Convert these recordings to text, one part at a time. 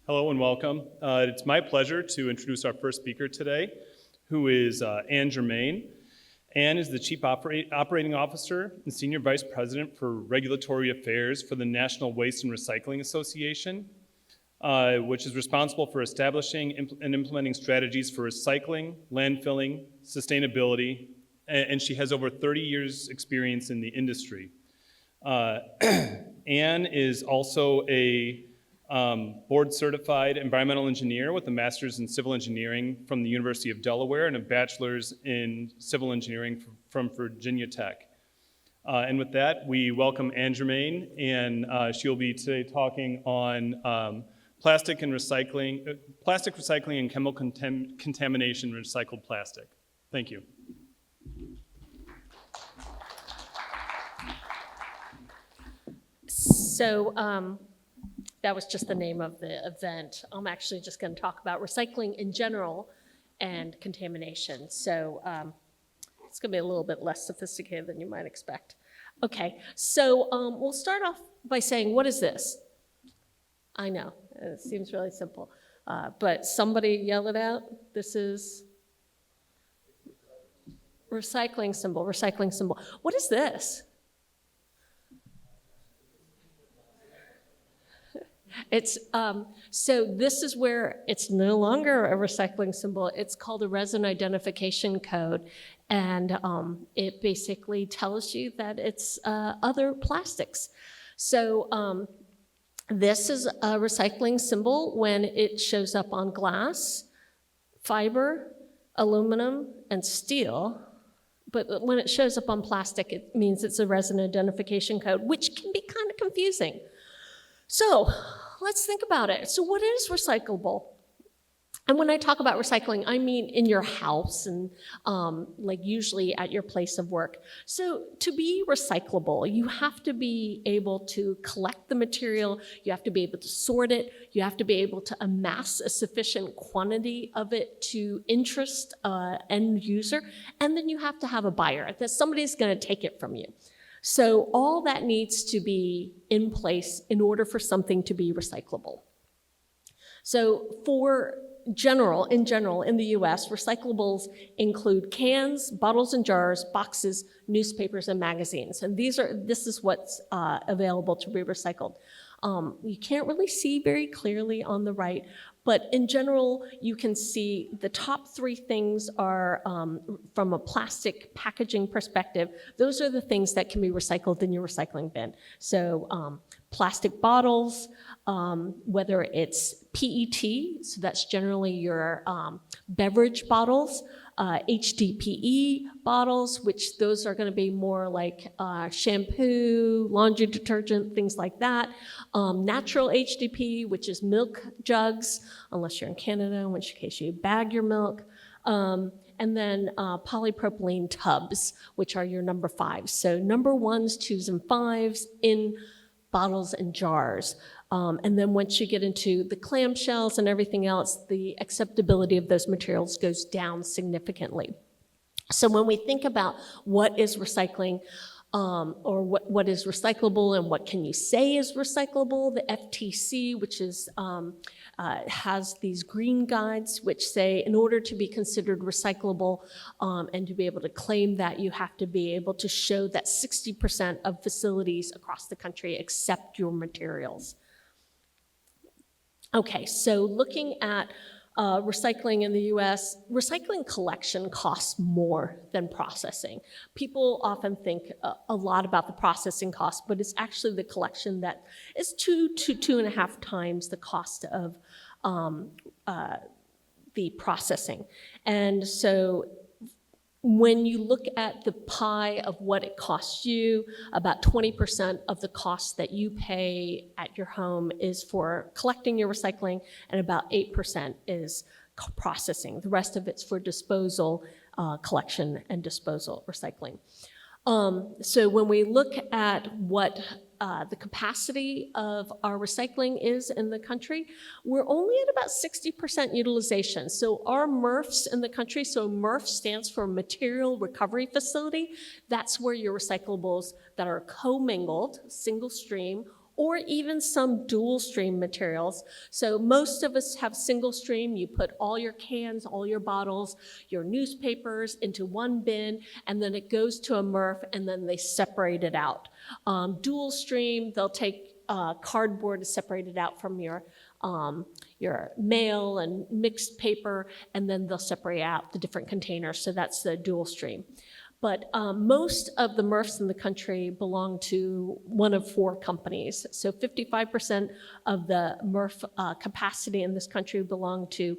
Hello and welcome. It's my pleasure to introduce our first speaker today, who is Germaine. Anne is the Chief Operating Officer and Senior Vice President for Regulatory Affairs for the National Waste and Recycling Association, which is responsible for establishing and implementing strategies for recycling, landfilling, sustainability, and she has over 30 years experience in the industry. Anne is also a board-certified environmental engineer with a master's in civil engineering from the University of Delaware and a bachelor's in civil engineering from Virginia Tech. And with that, we welcome Anne Germaine, and she'll be today talking on plastic recycling and chemical contamination in recycled plastic. Thank you. So that was just the name of the event. I'm actually just going to talk about recycling in general and contamination. So it's going to be a little bit less sophisticated than you might expect. Okay, so we'll start off by saying, what is this? I know, it seems really simple, but somebody yell it out. This is recycling symbol. What is this? It's so this is where it's no longer a recycling symbol. It's called a resin identification code, and it basically tells you that it's other plastics. So this is a recycling symbol when it shows up on glass, fiber, aluminum, and steel. But when it shows up on plastic, it means it's a resin identification code, which can be kind of confusing. So let's think about it. So what is recyclable? And when I talk about recycling, I mean in your house and like usually at your place of work. So to be recyclable, you have to be able to collect the material, you have to be able to sort it, you have to be able to amass a sufficient quantity of it to interest end user, and then you have to have a buyer, that somebody's gonna take it from you. So all that needs to be in place in order for something to be recyclable. So in general, in the US, recyclables include cans, bottles and jars, boxes, newspapers, and magazines. And this is what's available to be recycled. You can't really see very clearly on the right, but in general, you can see the top three things are, from a plastic packaging perspective, those are the things that can be recycled in your recycling bin. So plastic bottles, whether it's PET, so that's generally your beverage bottles, HDPE bottles, which those are going to be more like shampoo, laundry detergent, things like that. Natural HDPE, which is milk jugs, unless you're in Canada, in which case you bag your milk. And then polypropylene tubs, which are your number 5. So number 1s, 2s, and 5s in bottles and jars. And then once you get into the clamshells and everything else, the acceptability of those materials goes down significantly. So when we think about what is recycling, or what is recyclable and what can you say is recyclable, the FTC, which is has these green guides which say in order to be considered recyclable and to be able to claim that, you have to be able to show that 60% of facilities across the country accept your materials. Okay, so looking at recycling in the US, recycling collection costs more than processing. People often think a lot about the processing cost, but it's actually the collection that is 2 to 2.5 times the cost of the processing. And so when you look at the pie of what it costs you, about 20% of the cost that you pay at your home is for collecting your recycling, and about 8% is processing. The rest of it's for disposal, collection, and disposal, recycling. So when we look at what the capacity of our recycling is in the country, we're only at about 60% utilization. So our MRFs in the country, so MRF stands for Material Recovery Facility. That's where your recyclables that are commingled, single stream, or even some dual stream materials. So most of us have single stream. You put all your cans, all your bottles, your newspapers into one bin, and then it goes to a MRF, and then they separate it out. Dual stream, they'll take cardboard to separate it out from your mail and mixed paper, and then they'll separate out the different containers. So that's the dual stream. But most of the MRFs in the country belong to one of 4 companies. So 55% of the MRF capacity in this country belong to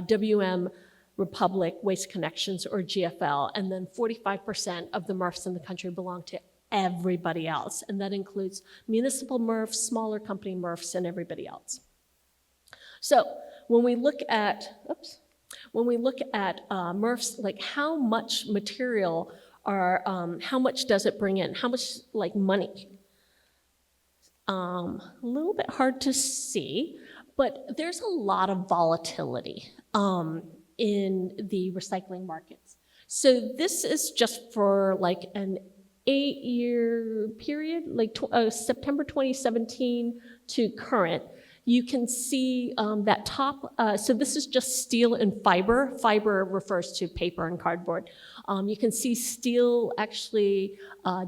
WM Republic Waste Connections, or GFL, and then 45% of the MRFs in the country belong to everybody else, and that includes municipal MRFs, smaller company MRFs, and everybody else. So when we look at, MRFs, like how much material how much does it bring in? How much like money? A little bit hard to see, but there's a lot of volatility in the recycling markets. So this is just for like an 8-year period, like September 2017 to current. You can see that top, so this is just steel and fiber. Fiber refers to paper and cardboard. You can see steel actually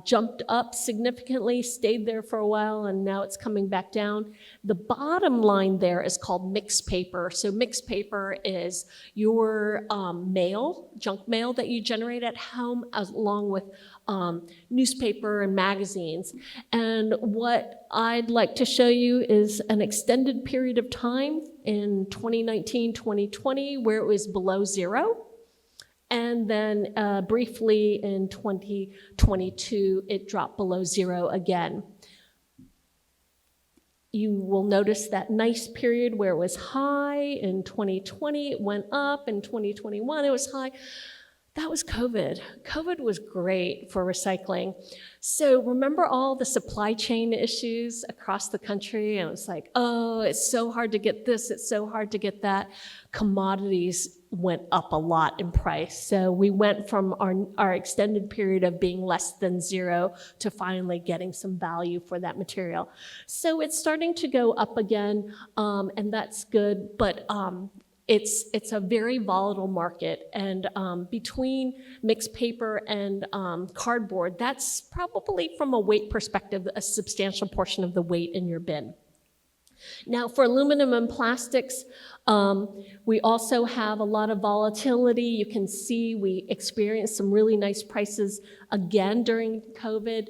jumped up significantly, stayed there for a while, and now it's coming back down. The bottom line there is called mixed paper. So mixed paper is your mail, junk mail that you generate at home, along with newspaper and magazines. And what I'd like to show you is an extended period of time in 2019, 2020, where it was below 0. And then briefly in 2022, it dropped below 0 again. You will notice that nice period where it was high in 2020, it went up. In 2021, it was high. That was COVID. COVID was great for recycling. So remember all the supply chain issues across the country? And it was like, oh, it's so hard to get this, it's so hard to get that. Commodities went up a lot in price. So we went from our extended period of being less than 0 to finally getting some value for that material. So it's starting to go up again, and that's good, but it's a very volatile market, and between mixed paper and cardboard, that's probably, from a weight perspective, a substantial portion of the weight in your bin. Now, for aluminum and plastics, we also have a lot of volatility. You can see we experienced some really nice prices again during COVID.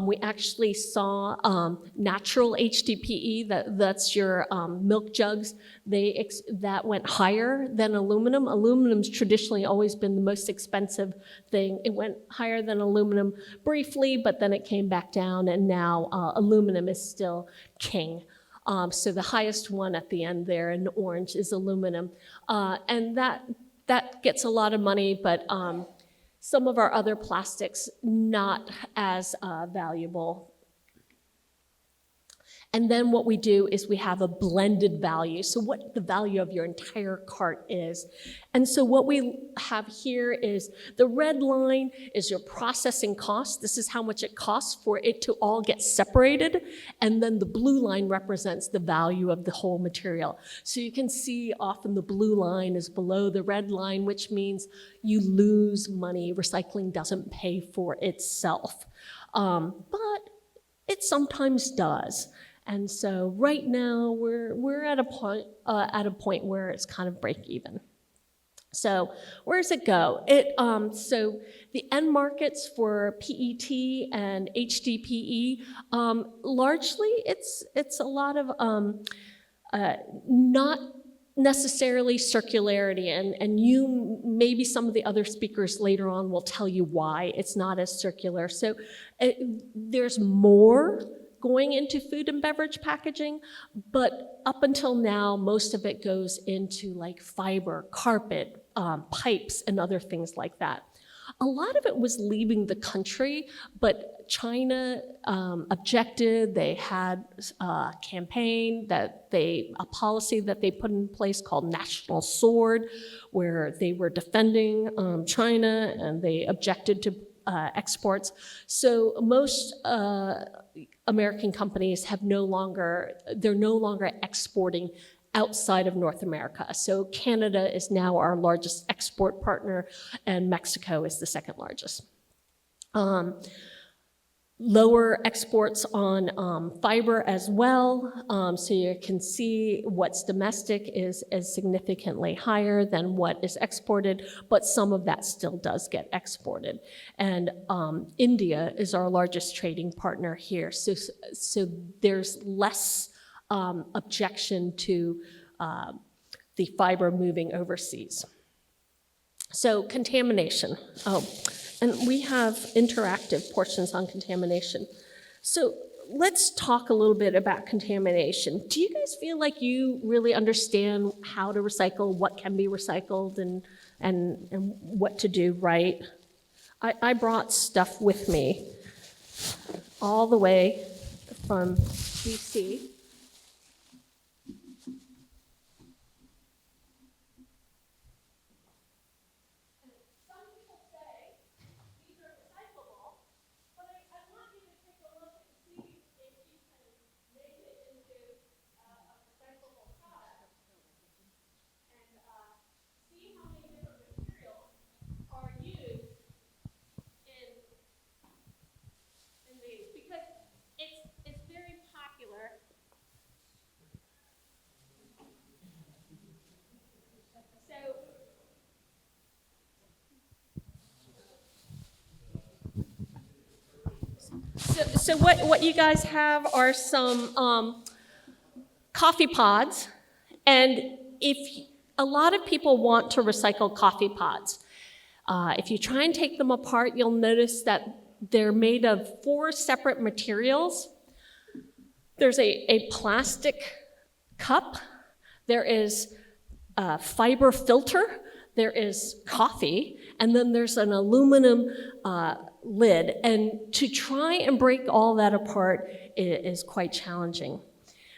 We actually saw natural HDPE, that's your milk jugs, that went higher than aluminum. Aluminum's traditionally always been the most expensive thing. It went higher than aluminum briefly, but then it came back down, and now aluminum is still king. So the highest one at the end there in orange is aluminum. And that gets a lot of money, but some of our other plastics not as valuable. And then what we do is we have a blended value. So what the value of your entire cart is. And so what we have here is the red line is your processing cost. This is how much it costs for it to all get separated. And then the blue line represents the value of the whole material. So you can see often the blue line is below the red line, which means you lose money. Recycling doesn't pay for itself. But it sometimes does. And so right now we're at a point where it's kind of break even. So where does it go? So the end markets for PET and HDPE, largely it's a lot of not necessarily circularity, and maybe some of the other speakers later on will tell you why it's not as circular. So there's more going into food and beverage packaging, but up until now, most of it goes into like fiber, carpet, pipes, and other things like that. A lot of it was leaving the country, but China objected. They had a campaign a policy that they put in place called National Sword, where they were defending China, and they objected to exports. So most American companies they're no longer exporting outside of North America. So Canada is now our largest export partner, and Mexico is the second largest. Lower exports on fiber as well. So you can see what's domestic is significantly higher than what is exported, but some of that still does get exported. And India is our largest trading partner here. So there's less objection to the fiber moving overseas. So contamination. And we have interactive portions on contamination. So let's talk a little bit about contamination. Do you guys feel like you really understand how to recycle, what can be recycled, and what to do right? I brought stuff with me all the way from DC. So what you guys have are some coffee pods, and a lot of people want to recycle coffee pods. If you try and take them apart, you'll notice that they're made of 4 separate materials. There's a plastic cup, there is a fiber filter, there is coffee, and then there's an aluminum lid. And to try and break all that apart is quite challenging.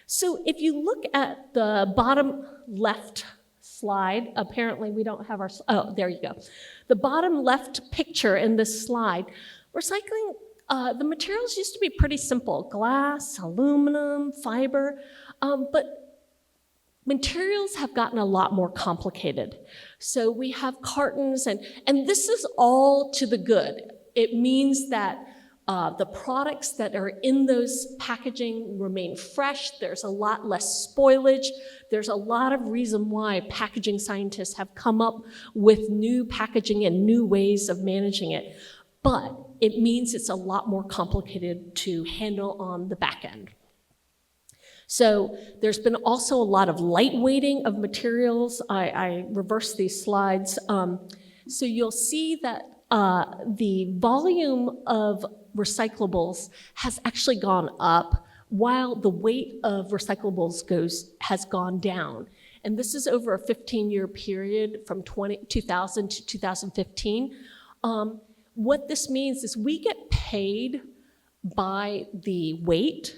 So if you look at the bottom left slide, apparently we don't have oh, there you go. The bottom left picture in this slide, recycling, the materials used to be pretty simple: glass, aluminum, fiber, but materials have gotten a lot more complicated. So we have cartons, and this is all to the good. It means that the products that are in those packaging remain fresh. There's a lot less spoilage. There's a lot of reason why packaging scientists have come up with new packaging and new ways of managing it. But it means it's a lot more complicated to handle on the back end. So there's been also a lot of lightweighting of materials. I reversed these slides. So you'll see that the volume of recyclables has actually gone up while the weight of recyclables has gone down. And this is over a 15-year period from 2000 to 2015. What this means is we get paid by the weight,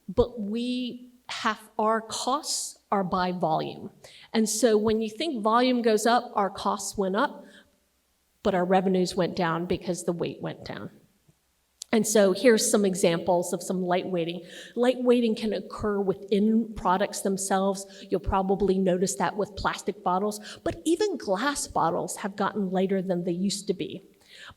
but our costs are by volume. And so when you think volume goes up, our costs went up, but our revenues went down because the weight went down. And so here's some examples of some lightweighting. Lightweighting can occur within products themselves. You'll probably notice that with plastic bottles, but even glass bottles have gotten lighter than they used to be.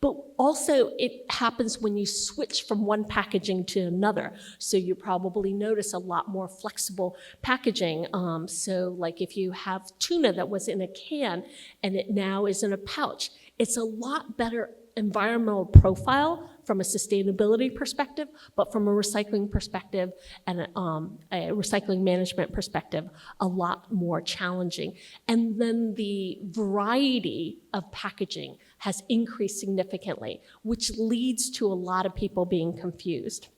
But also it happens when you switch from one packaging to another. So you probably notice a lot more flexible packaging. So like if you have tuna that was in a can and it now is in a pouch, it's a lot better environmental profile from a sustainability perspective, but from a recycling perspective and a recycling management perspective, a lot more challenging. And then the variety of packaging has increased significantly, which leads to a lot of people being confused.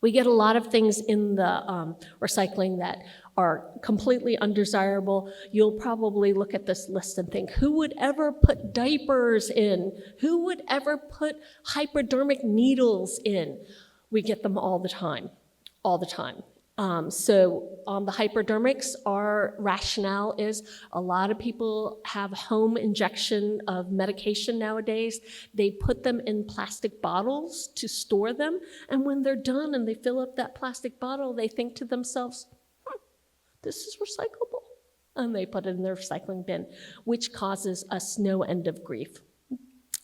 We get a lot of things in the recycling that are completely undesirable. You'll probably look at this list and think, who would ever put diapers in? Who would ever put hypodermic needles in? We get them all the time, all the time. So on the hypodermics, our rationale is a lot of people have home injection of medication nowadays. They put them in plastic bottles to store them, and when they're done and they fill up that plastic bottle, they think to themselves, this is recyclable. And they put it in their recycling bin, which causes us no end of grief.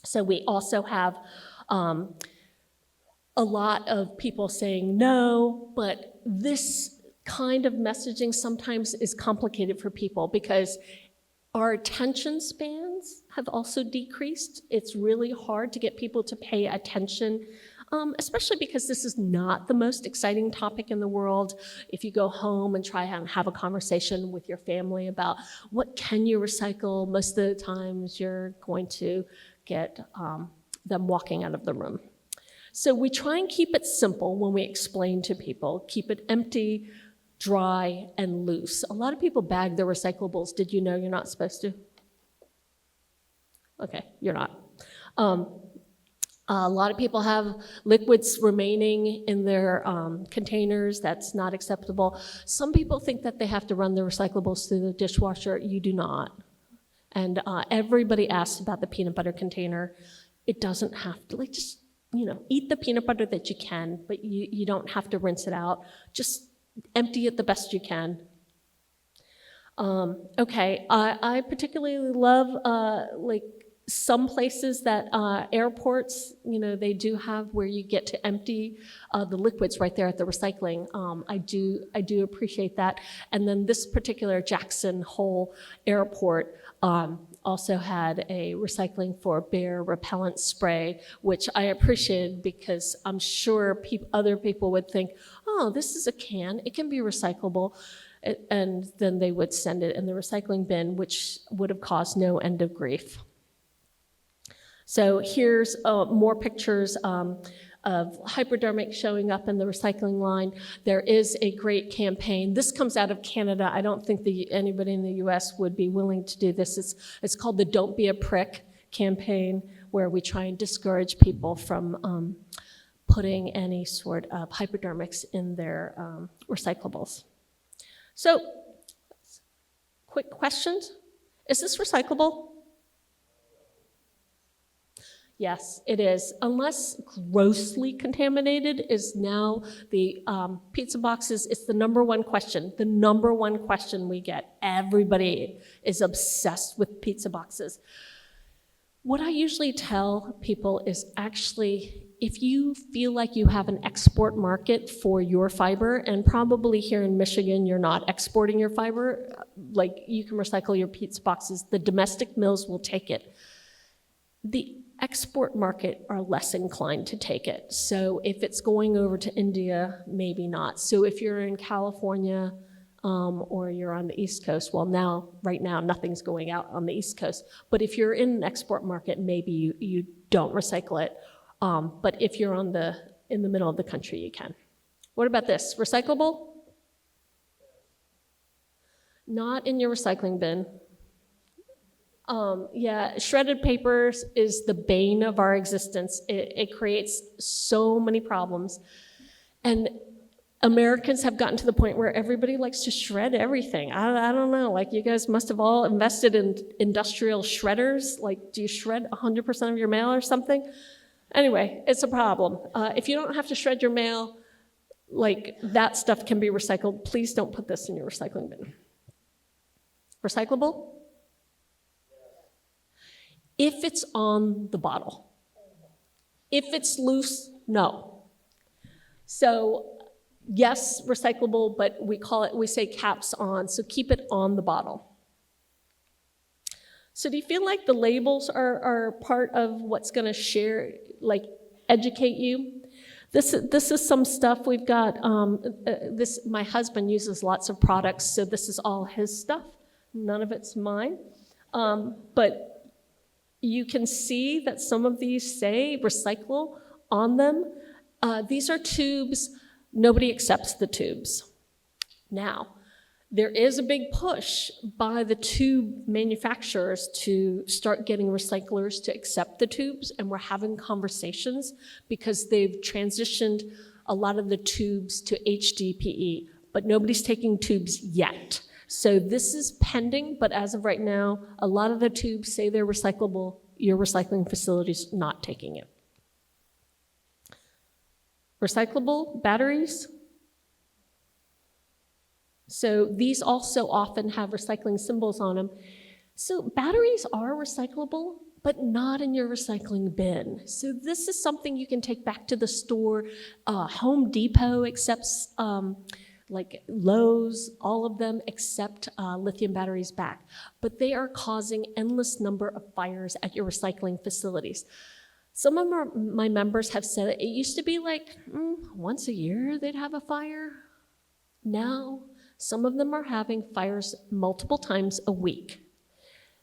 So we also have a lot of people saying no, but this kind of messaging sometimes is complicated for people because our attention spans have also decreased. It's really hard to get people to pay attention, especially because this is not the most exciting topic in the world. If you go home and try and have a conversation with your family about what can you recycle, most of the times you're going to get them walking out of the room. So we try and keep it simple when we explain to people, keep it empty, dry, and loose. A lot of people bag their recyclables. Did you know you're not supposed to? Okay, you're not. A lot of people have liquids remaining in their containers. That's not acceptable. Some people think that they have to run their recyclables through the dishwasher. You do not. And everybody asks about the peanut butter container. It doesn't have to, just, eat the peanut butter that you can, but you don't have to rinse it out. Just empty it the best you can. Okay, I particularly love some places that airports, they do have where you get to empty the liquids right there at the recycling. I do appreciate that. And then this particular Jackson Hole Airport also had a recycling for bear repellent spray, which I appreciated because I'm sure other people would think, oh, this is a can, it can be recyclable. And then they would send it in the recycling bin, which would have caused no end of grief. So here's more pictures of hypodermic showing up in the recycling line. There is a great campaign. This comes out of Canada. I don't think anybody in the US would be willing to do this. It's called the Don't Be a Prick campaign, where we try and discourage people from putting any sort of hypodermics in their recyclables. So, quick questions. Is this recyclable? Yes, it is. Unless grossly contaminated is now the pizza boxes. It's the number one question. The number one question we get. Everybody is obsessed with pizza boxes. What I usually tell people is actually, if you feel like you have an export market for your fiber, and probably here in Michigan you're not exporting your fiber, like you can recycle your pizza boxes, the domestic mills will take it. The export market are less inclined to take it. So if it's going over to India, maybe not. So if you're in California or you're on the East Coast, well right now nothing's going out on the East Coast. But if you're in an export market, maybe you don't recycle it. But if you're in the middle of the country, you can. What about this? Recyclable? Not in your recycling bin. Yeah, shredded paper is the bane of our existence. It creates so many problems. And Americans have gotten to the point where everybody likes to shred everything. I don't know, you guys must have all invested in industrial shredders. Do you shred 100% of your mail or something? Anyway, it's a problem. If you don't have to shred your mail, that stuff can be recycled. Please don't put this in your recycling bin. Recyclable? If it's on the bottle. If it's loose, no. So yes, recyclable, but we say caps on, so keep it on the bottle. So do you feel like the labels are part of what's gonna educate you? This is some stuff we've got. My husband uses lots of products, so this is all his stuff. None of it's mine. But you can see that some of these say recycle on them. These are tubes. Nobody accepts the tubes. Now, there is a big push by the tube manufacturers to start getting recyclers to accept the tubes, and we're having conversations because they've transitioned a lot of the tubes to HDPE, but nobody's taking tubes yet. So this is pending, but as of right now, a lot of the tubes say they're recyclable. Your recycling facility's not taking it. Recyclable batteries. So these also often have recycling symbols on them. So batteries are recyclable, but not in your recycling bin. So this is something you can take back to the store. Home Depot accepts, like Lowe's, all of them accept lithium batteries back. But they are causing endless number of fires at your recycling facilities. Some of my members have said it used to be like once a year they'd have a fire. Now, some of them are having fires multiple times a week.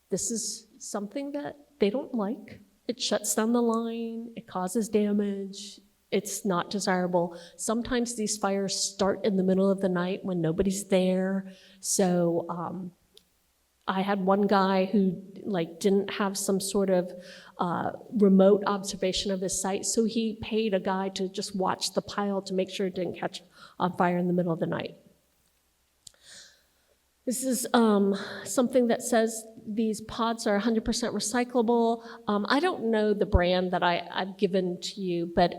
This is something that they don't like. It shuts down the line, it causes damage, it's not desirable. Sometimes these fires start in the middle of the night when nobody's there. So I had one guy who didn't have some sort of remote observation of his site, so he paid a guy to just watch the pile to make sure it didn't catch on fire in the middle of the night. This is something that says these pods are 100% recyclable. I don't know the brand that I've given to you, but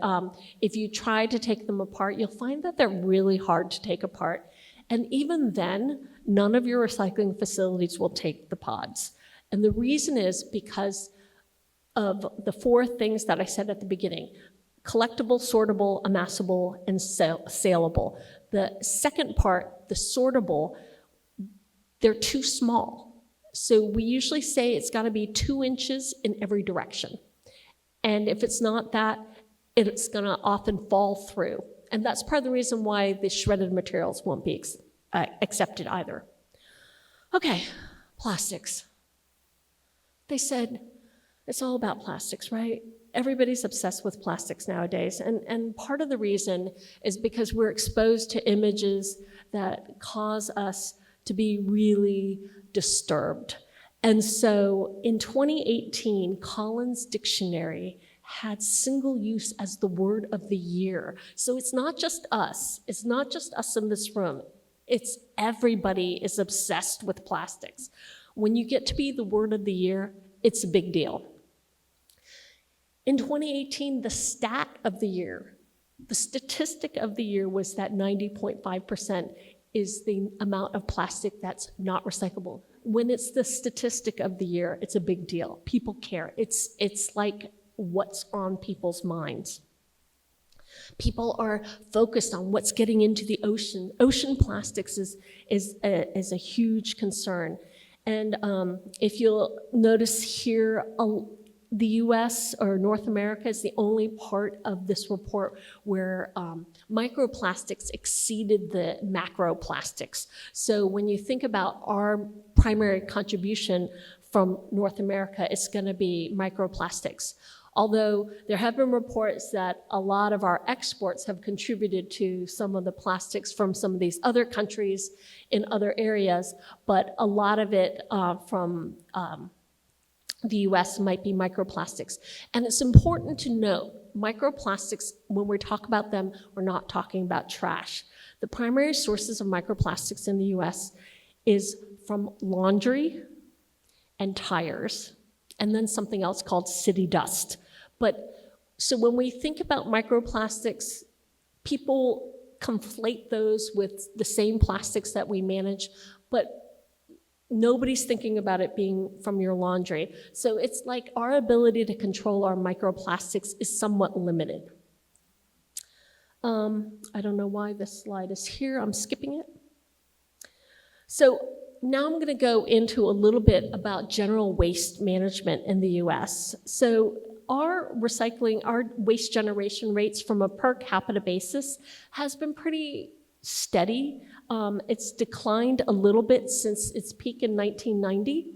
if you try to take them apart, you'll find that they're really hard to take apart. And even then, none of your recycling facilities will take the pods. And the reason is because of the four things that I said at the beginning: collectible, sortable, amassable, and saleable. The second part, the sortable, they're too small. So we usually say it's got to be 2 inches in every direction. And if it's not that, it's going to often fall through. And that's part of the reason why the shredded materials won't be accepted either. Okay, plastics. They said, it's all about plastics, right? Everybody's obsessed with plastics nowadays. And part of the reason is because we're exposed to images that cause us to be really disturbed. And so in 2018, Collins Dictionary had single use as the word of the year. So it's not just us. It's not just us in this room. It's everybody is obsessed with plastics. When you get to be the word of the year, it's a big deal. In 2018, the stat of the year, the statistic of the year was that 90.5% is the amount of plastic that's not recyclable. When it's the statistic of the year, it's a big deal. People care. It's like what's on people's minds. People are focused on what's getting into the ocean. Ocean plastics is a huge concern. And if you'll notice here, the US or North America is the only part of this report where microplastics exceeded the macroplastics. So when you think about our primary contribution from North America, it's going to be microplastics. Although there have been reports that a lot of our exports have contributed to some of the plastics from some of these other countries in other areas, but a lot of it from the US might be microplastics. And it's important to note, microplastics, when we talk about them, we're not talking about trash. The primary sources of microplastics in the US is from laundry and tires, and then something else called city dust. So when we think about microplastics, people conflate those with the same plastics that we manage, but nobody's thinking about it being from your laundry. So it's like our ability to control our microplastics is somewhat limited. I don't know why this slide is here. I'm skipping it. So now I'm going to go into a little bit about general waste management in the US. So our recycling, our waste generation rates from a per capita basis has been pretty steady. It's declined a little bit since its peak in 1990.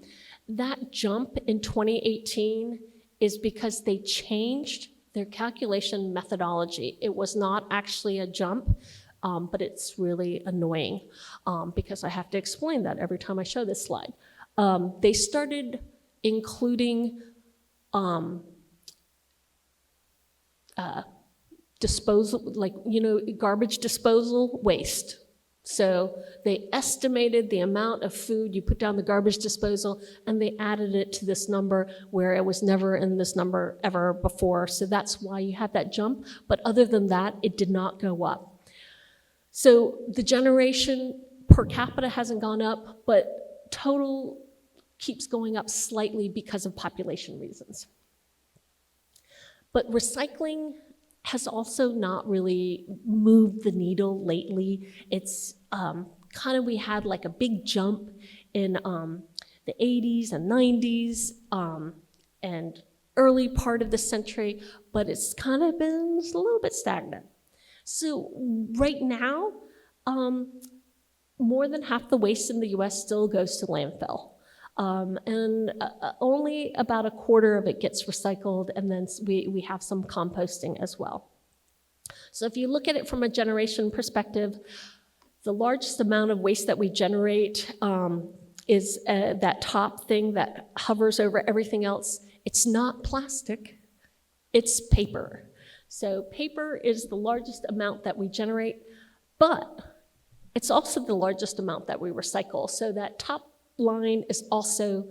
That jump in 2018 is because they changed their calculation methodology. It was not actually a jump, but it's really annoying because I have to explain that every time I show this slide. They started including disposal, garbage disposal waste. So they estimated the amount of food you put down the garbage disposal, and they added it to this number where it was never in this number ever before. So that's why you had that jump. But other than that, it did not go up. So the generation per capita hasn't gone up, but total keeps going up slightly because of population reasons. But recycling has also not really moved the needle lately. It's we had like a big jump in the 80s and 90s and early part of the century, but it's kind of been a little bit stagnant. So right now, more than half the waste in the US still goes to landfill. And only about a quarter of it gets recycled, and then we have some composting as well. So if you look at it from a generation perspective, the largest amount of waste that we generate is that top thing that hovers over everything else. It's not plastic, it's paper. So paper is the largest amount that we generate, but it's also the largest amount that we recycle. So that top line is also,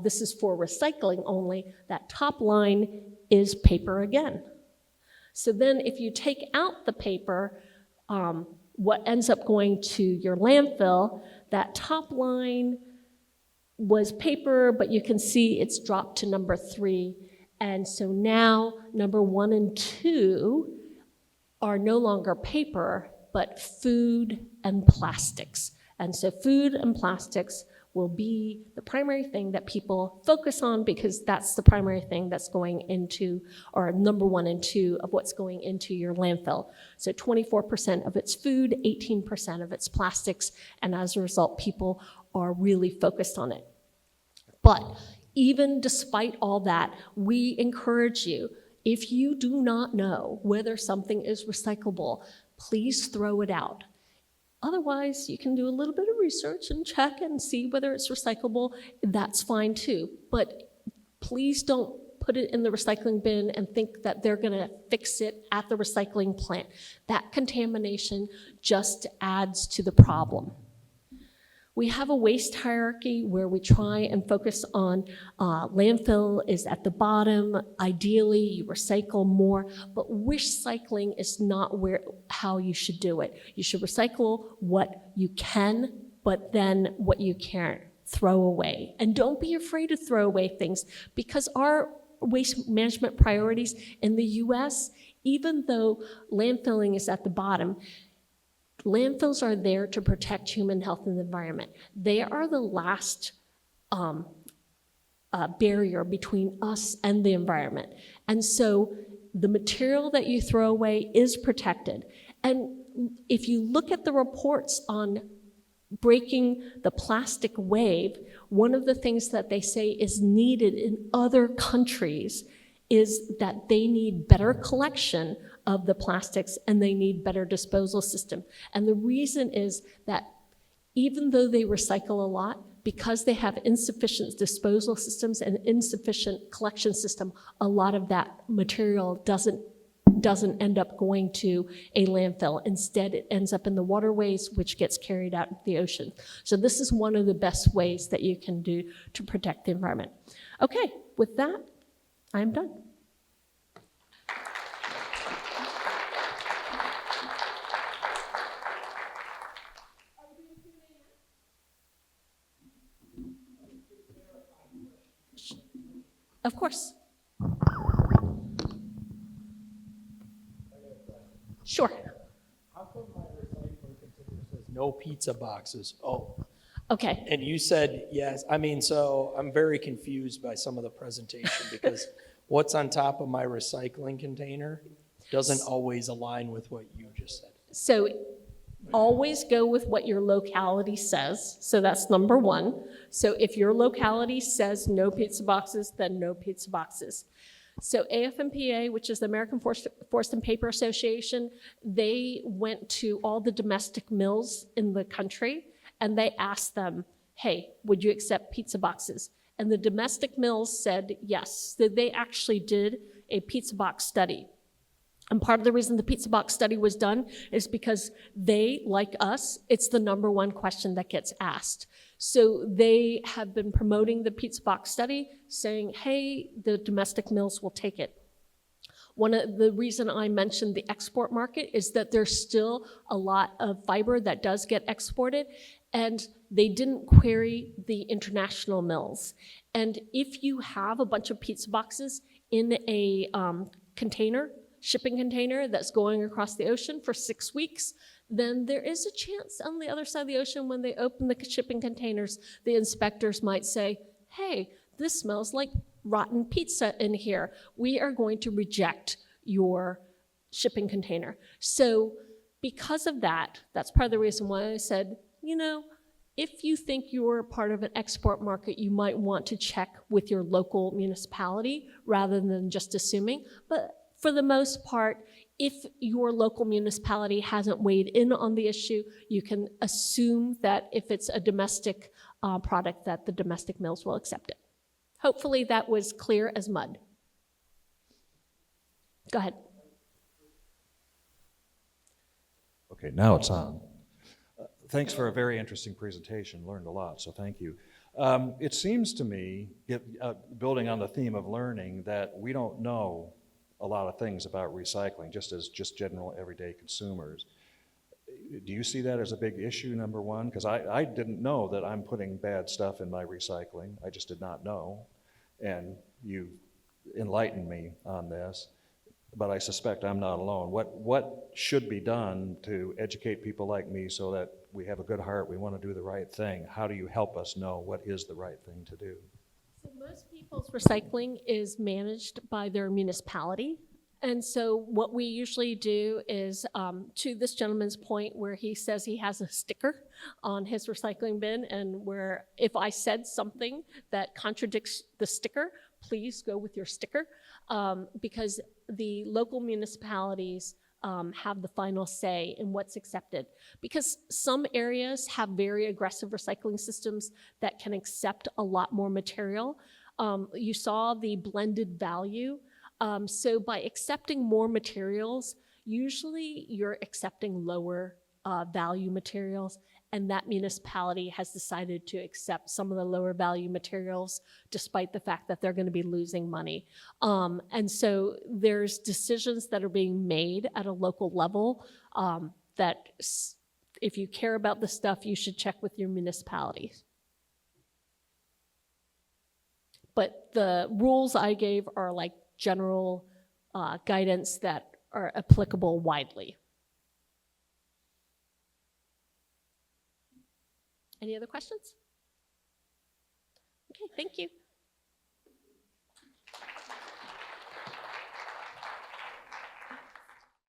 this is for recycling only, that top line is paper again. So then if you take out the paper, what ends up going to your landfill, that top line was paper, but you can see it's dropped to number 3. And so now number 1 and 2 are no longer paper, but food and plastics. And so food and plastics will be the primary thing that people focus on because that's the primary thing that's going into, or number 1 and 2 of what's going into your landfill. So 24% of it's food, 18% of it's plastics, and as a result, people are really focused on it. But even despite all that, we encourage you, if you do not know whether something is recyclable, please throw it out. Otherwise, you can do a little bit of research and check and see whether it's recyclable. That's fine too. But please don't put it in the recycling bin and think that they're going to fix it at the recycling plant. That contamination just adds to the problem. We have a waste hierarchy where we try and focus on landfill is at the bottom. Ideally, you recycle more, but wish cycling is not how you should do it. You should recycle what you can, but then what you can't throw away. And don't be afraid to throw away things, because our waste management priorities in the US, even though landfilling is at the bottom, landfills are there to protect human health and the environment. They are the last barrier between us and the environment. And so the material that you throw away is protected. And if you look at the reports on breaking the plastic wave, one of the things that they say is needed in other countries is that they need better collection of the plastics and they need better disposal system. And the reason is that even though they recycle a lot, because they have insufficient disposal systems and insufficient collection system, a lot of that material doesn't end up going to a landfill. Instead, it ends up in the waterways, which gets carried out into the ocean. So this is one of the best ways that you can do to protect the environment. Okay, with that, I'm done. Of course. Sure. How come my recycling container says no pizza boxes? Oh. Okay. And you said yes. I mean, so I'm very confused by some of the presentation because what's on top of my recycling container doesn't always align with what you just said. So always go with what your locality says. So that's number 1. So if your locality says no pizza boxes, then no pizza boxes. So AFMPA, which is the American Forest and Paper Association, they went to all the domestic mills in the country and they asked them, hey, would you accept pizza boxes? And the domestic mills said yes. So they actually did a pizza box study. And part of the reason the pizza box study was done is because they, like us, it's the #1 question that gets asked. So they have been promoting the pizza box study, saying, hey, the domestic mills will take it. One of the reason I mentioned the export market is that there's still a lot of fiber that does get exported, and they didn't query the international mills. And if you have a bunch of pizza boxes in a shipping container that's going across the ocean for 6 weeks, then there is a chance on the other side of the ocean when they open the shipping containers, the inspectors might say, hey, this smells like rotten pizza in here. We are going to reject your shipping container. So because of that, that's part of the reason why I said, you know, if you think you're part of an export market, you might want to check with your local municipality rather than just assuming. But for the most part, if your local municipality hasn't weighed in on the issue, you can assume that if it's a domestic product, that the domestic mills will accept it. Hopefully that was clear as mud. Go ahead. Okay, now it's on. Thanks for a very interesting presentation. Learned a lot, so thank you. It seems to me, building on the theme of learning, that we don't know a lot of things about recycling, just as general everyday consumers. Do you see that as a big issue, number one? Because I didn't know that I'm putting bad stuff in my recycling. I just did not know. And you enlightened me on this, but I suspect I'm not alone. What should be done to educate people like me so that we have a good heart, we want to do the right thing? How do you help us know what is the right thing to do? So most people's recycling is managed by their municipality. And so what we usually do is, to this gentleman's point where he says he has a sticker on his recycling bin, and where if I said something that contradicts the sticker, please go with your sticker, because the local municipalities have the final say in what's accepted. Because some areas have very aggressive recycling systems that can accept a lot more material. You saw the blended value. So by accepting more materials, usually you're accepting lower value materials, and that municipality has decided to accept some of the lower value materials despite the fact that they're going to be losing money. And so there's decisions that are being made at a local level that if you care about the stuff, you should check with your municipalities. But the rules I gave are like general guidance that are applicable widely. Any other questions? Okay, thank you.